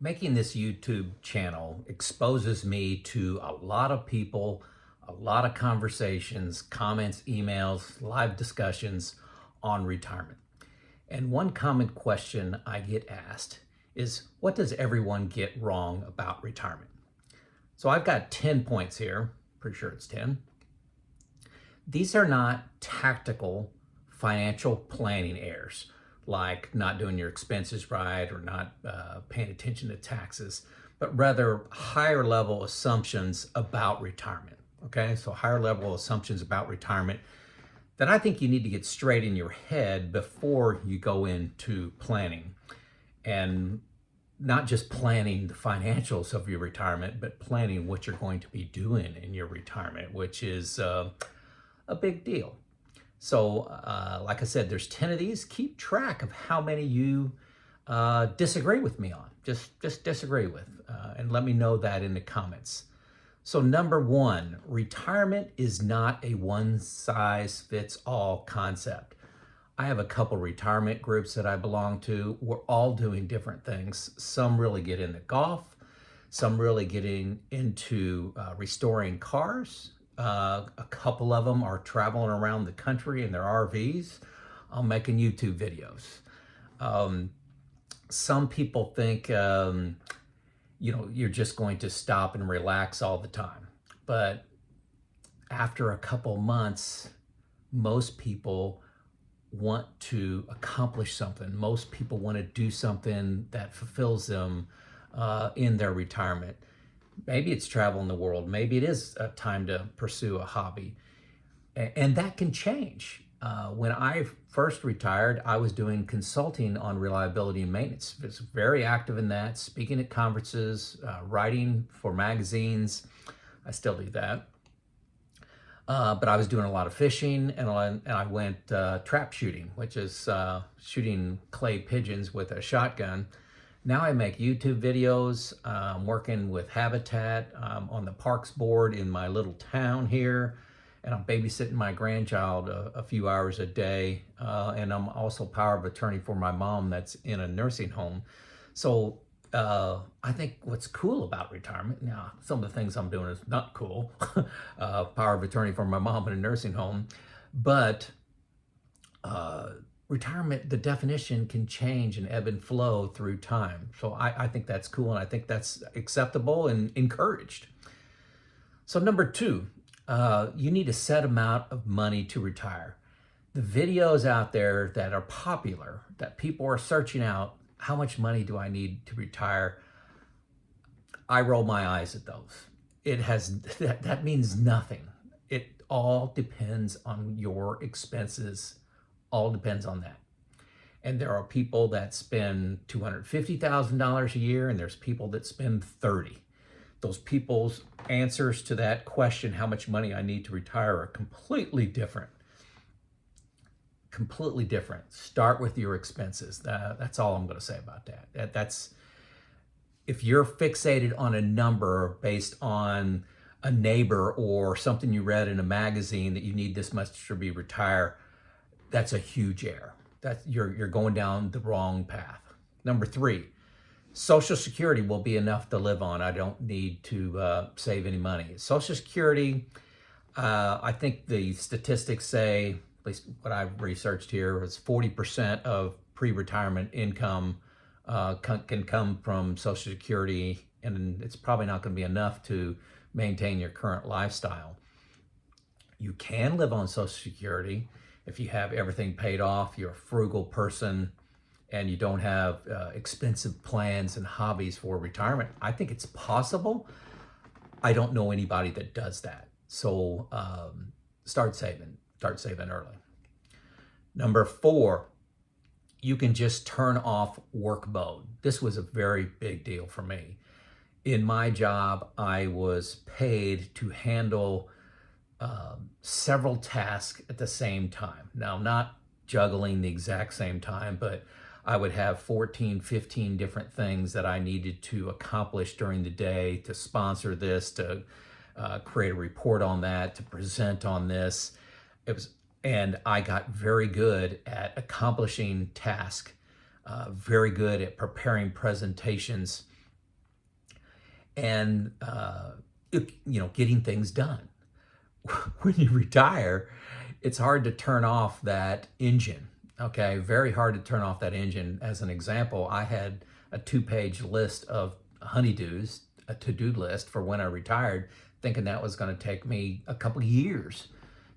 Making this YouTube channel exposes me to a lot of people, a lot of conversations, comments, emails, live discussions on retirement. And one common question I get asked is, what does everyone get wrong about retirement? So I've got 10 points here, pretty sure it's 10. These are not tactical financial planning errors, like not doing your expenses right or not paying attention to taxes, but rather higher level assumptions about retirement. Okay, so higher level assumptions about retirement that I think you need to get straight in your head before you go into planning. And not just planning the financials of your retirement, but planning what you're going to be doing in your retirement, which is a big deal. So, like I said, there's 10 of these. Keep track of how many you disagree with me on. Just disagree with, and let me know that in the comments. So number one, retirement is not a one-size-fits-all concept. I have a couple retirement groups that I belong to. We're all doing different things. Some really get into golf. Some really getting into restoring cars. A couple of them are traveling around the country in their RVs, making YouTube videos. Some people think, you're just going to stop and relax all the time. But after a couple months, most people want to accomplish something. Most people want to do something that fulfills them in their retirement. Maybe it's traveling the world. Maybe it is a time to pursue a hobby. And that can change. When I first retired, I was doing consulting on reliability and maintenance. I was very active in that, speaking at conferences, writing for magazines. I still do that. But I was doing a lot of fishing, and I went trap shooting, which is shooting clay pigeons with a shotgun. Now I make YouTube videos. I'm working with Habitat on the Parks Board in my little town here, and I'm babysitting my grandchild a few hours a day. And I'm also power of attorney for my mom that's in a nursing home. So I think what's cool about retirement, now some of the things I'm doing is not cool, power of attorney for my mom in a nursing home, but retirement, the definition can change and ebb and flow through time. So I think that's cool, and I think that's acceptable and encouraged. So number two, you need a set amount of money to retire. The videos out there that are popular, that people are searching out, how much money do I need to retire? I roll my eyes at those. That means nothing. It all depends on your expenses. All depends on that. And there are people that spend $250,000 a year, and there's people that spend 30. Those people's answers to that question, how much money I need to retire, are completely different. Completely different. Start with your expenses. That's all I'm going to say about that. That's if you're fixated on a number based on a neighbor or something you read in a magazine that you need this much to be retired, that's a huge error. You're going down the wrong path. Number three, Social Security will be enough to live on. I don't need to save any money. Social Security, I think the statistics say, at least what I've researched here, is 40% of pre-retirement income can come from Social Security, and it's probably not going to be enough to maintain your current lifestyle. You can live on Social Security if you have everything paid off, you're a frugal person, and you don't have expensive plans and hobbies for retirement. I think it's possible. I don't know anybody that does that. So start saving early. Number four, you can just turn off work mode. This was a very big deal for me. In my job, I was paid to handle several tasks at the same time. Now, not juggling the exact same time, but I would have 14, 15 different things that I needed to accomplish during the day, to sponsor this, to create a report on that, to present on this. And I got very good at accomplishing tasks, very good at preparing presentations, and getting things done. When you retire, it's hard to turn off that engine. Okay, very hard to turn off that engine. As an example, I had a 2-page list of honeydews, a to-do list for when I retired, thinking that was going to take me a couple years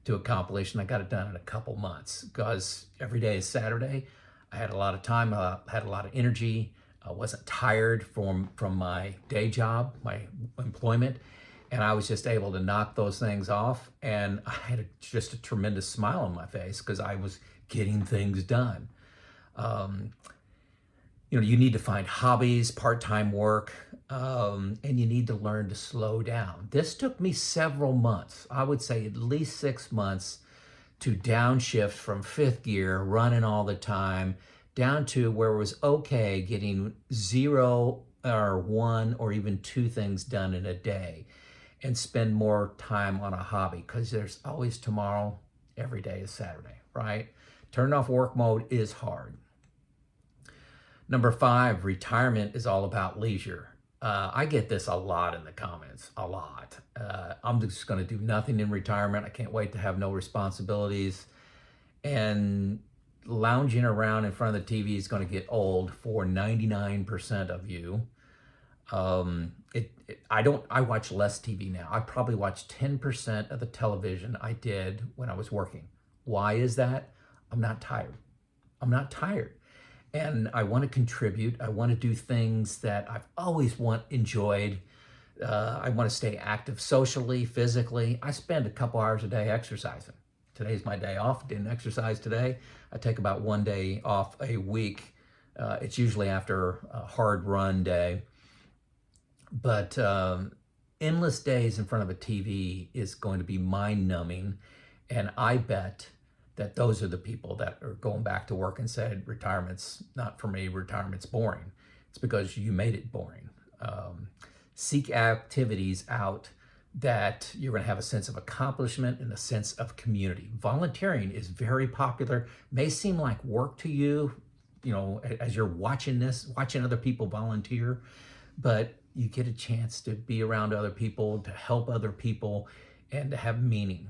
to accomplish, and I got it done in a couple months because every day is Saturday. I had a lot of time, I had a lot of energy. I wasn't tired from my day job, my employment, and I was just able to knock those things off. And I had just a tremendous smile on my face because I was getting things done. You need to find hobbies, part-time work, and you need to learn to slow down. This took me several months, I would say at least 6 months, to downshift from fifth gear, running all the time, down to where it was okay getting 0 or 1 or even 2 things done in a day, and spend more time on a hobby, because there's always tomorrow. Every day is Saturday, right? Turning off work mode is hard. Number 5, retirement is all about leisure. I get this a lot in the comments, a lot. I'm just going to do nothing in retirement. I can't wait to have no responsibilities. And lounging around in front of the TV is going to get old for 99% of you. I watch less TV now. I probably watch 10% of the television I did when I was working. Why is that? I'm not tired. And I want to contribute. I want to do things that I've always enjoyed. I want to stay active socially, physically. I spend a couple hours a day exercising. Today's my day off. Didn't exercise today. I take about 1 day off a week. It's usually after a hard run day. But endless days in front of a TV is going to be mind-numbing. And I bet that those are the people that are going back to work and said, retirement's not for me, retirement's boring. It's because you made it boring. Seek activities out that you're going to have a sense of accomplishment and a sense of community. Volunteering is very popular. May seem like work to you, as you're watching other people volunteer, but you get a chance to be around other people, to help other people, and to have meaning.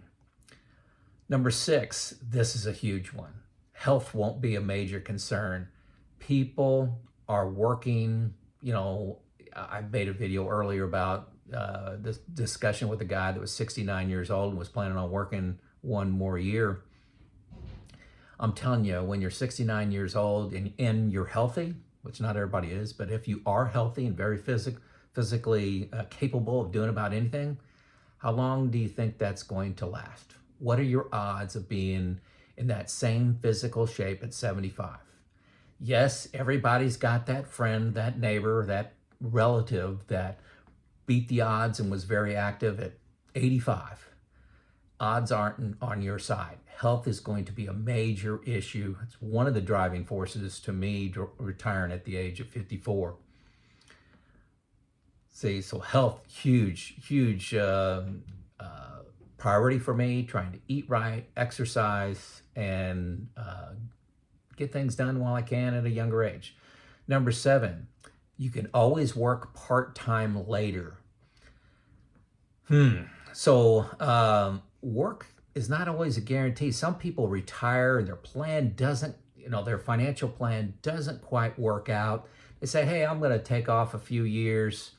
Number 6, this is a huge one. Health won't be a major concern. People are working, I made a video earlier about this discussion with a guy that was 69 years old and was planning on working 1 more year. I'm telling you, when you're 69 years old and you're healthy, which not everybody is, but if you are healthy and very physically capable of doing about anything, how long do you think that's going to last? What are your odds of being in that same physical shape at 75? Yes, everybody's got that friend, that neighbor, that relative that beat the odds and was very active at 85. Odds aren't on your side. Health is going to be a major issue. It's one of the driving forces to me retiring at the age of 54. See, so health, huge priority for me, trying to eat right, exercise, and get things done while I can at a younger age. Number 7, you can always work part-time later. So work is not always a guarantee. Some people retire and their plan doesn't, their financial plan doesn't quite work out. They say, hey, I'm going to take off a few years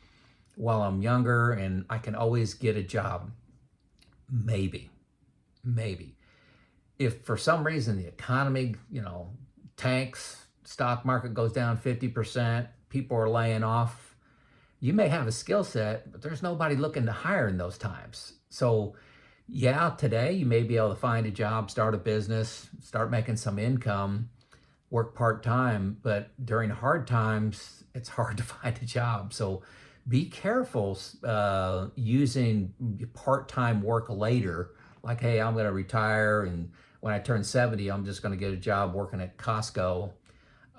while I'm younger and I can always get a job. Maybe. If for some reason the economy, tanks, stock market goes down 50%, people are laying off, you may have a skill set, but there's nobody looking to hire in those times. So yeah, today you may be able to find a job, start a business, start making some income, work part-time, but during hard times, it's hard to find a job. So be careful using part-time work later, like, hey, I'm going to retire, and when I turn 70, I'm just going to get a job working at Costco.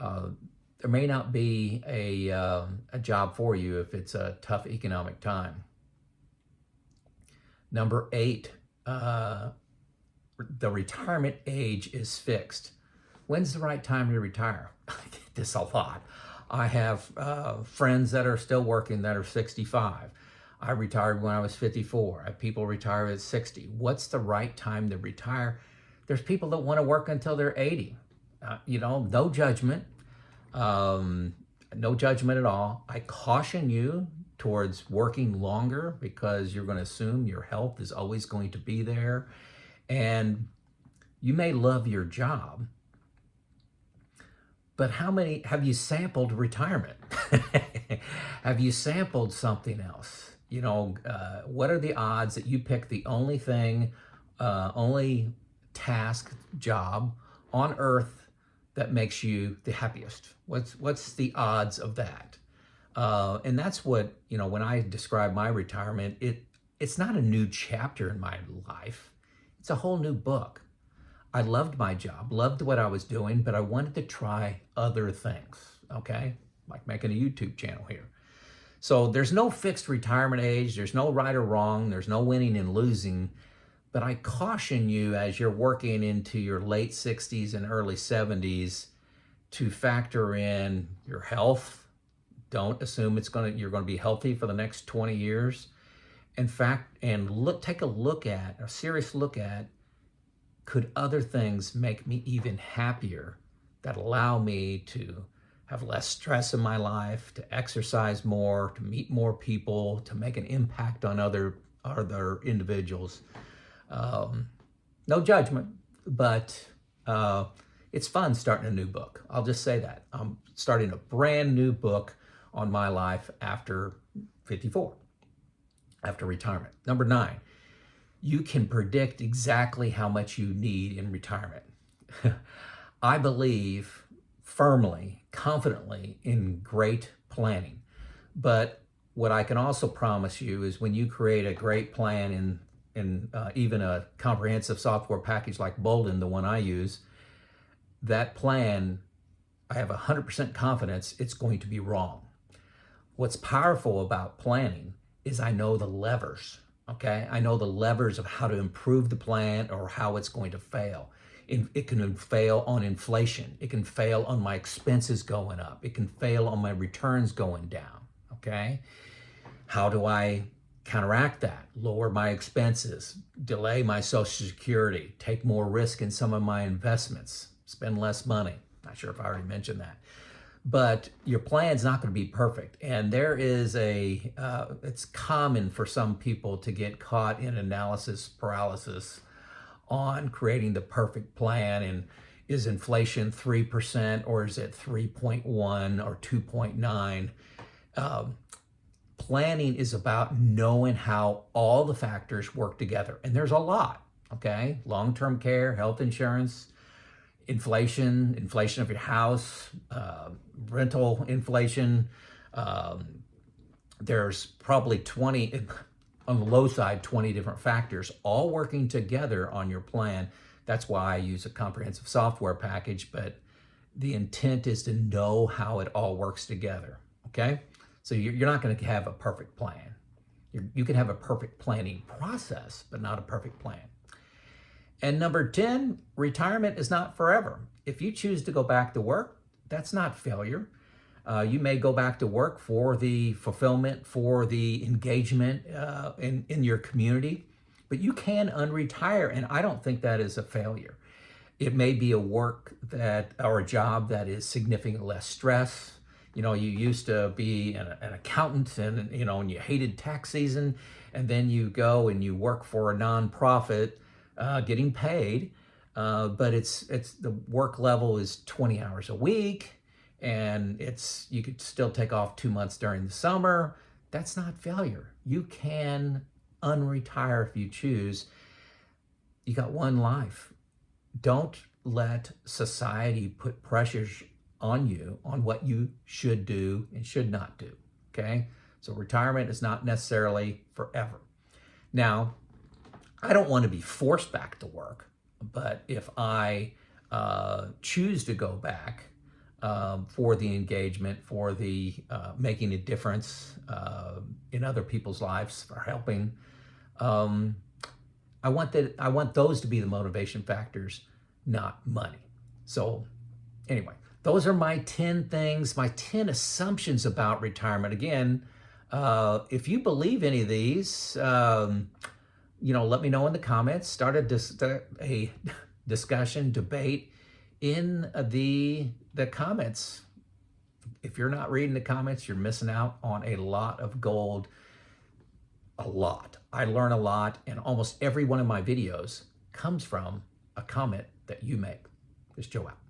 There may not be a job for you if it's a tough economic time. Number 8, the retirement age is fixed. When's the right time to retire? I get this a lot. I have friends that are still working that are 65. I retired when I was 54. I have people retire at 60. What's the right time to retire? There's people that want to work until they're 80. No judgment. No judgment at all. I caution you towards working longer because you're going to assume your health is always going to be there. And you may love your job, but how many have you sampled retirement? Have you sampled something else? What are the odds that you pick the only task, job on earth that makes you the happiest? What's the odds of that? And that's what, when I describe my retirement, it's not a new chapter in my life. It's a whole new book. I loved my job, loved what I was doing, but I wanted to try other things, okay? Like making a YouTube channel here. So there's no fixed retirement age, there's no right or wrong, there's no winning and losing, but I caution you as you're working into your late 60s and early 70s to factor in your health. Don't assume you're going to be healthy for the next 20 years. In fact, take a serious look at, could other things make me even happier that allow me to have less stress in my life, to exercise more, to meet more people, to make an impact on other individuals? No judgment, but it's fun starting a new book. I'll just say that. I'm starting a brand new book on my life after 54, after retirement. Number 9, you can predict exactly how much you need in retirement. I believe firmly, confidently in great planning. But what I can also promise you is when you create a great plan in even a comprehensive software package like Boldin, the one I use, that plan, I have 100% confidence it's going to be wrong. What's powerful about planning is I know the levers, okay? I know the levers of how to improve the plan or how it's going to fail. It can fail on inflation. It can fail on my expenses going up. It can fail on my returns going down, okay? How do I counteract that? Lower my expenses, delay my Social Security, take more risk in some of my investments, spend less money. Not sure if I already mentioned that. But your plan's not going to be perfect. And there is it's common for some people to get caught in analysis paralysis on creating the perfect plan. And is inflation 3% or is it 3.1 or 2.9? Planning is about knowing how all the factors work together. And there's a lot, okay? Long-term care, health insurance, inflation of your house, rental inflation. There's probably 20, on the low side, 20 different factors all working together on your plan. That's why I use a comprehensive software package, but the intent is to know how it all works together, okay? So you're not going to have a perfect plan. You can have a perfect planning process, but not a perfect plan. And number 10, retirement is not forever. If you choose to go back to work, that's not failure. You may go back to work for the fulfillment, for the engagement in your community, but you can unretire, and I don't think that is a failure. It may be a work or a job that is significantly less stress. You used to be an accountant and you hated tax season, and then you go and you work for a nonprofit getting paid, but it's the work level is 20 hours a week, and you could still take off 2 months during the summer. That's not failure. You can unretire if you choose. You got one life. Don't let society put pressures on you on what you should do and should not do, okay? So retirement is not necessarily forever. Now, I don't want to be forced back to work, but if I choose to go back for the engagement, for the making a difference in other people's lives, for helping, I want those to be the motivation factors, not money. So anyway, those are my 10 things, my 10 assumptions about retirement. Again, if you believe any of these, let me know in the comments. Start a discussion, debate in the comments. If you're not reading the comments, you're missing out on a lot of gold. A lot. I learn a lot, and almost every one of my videos comes from a comment that you make. This is Joe out.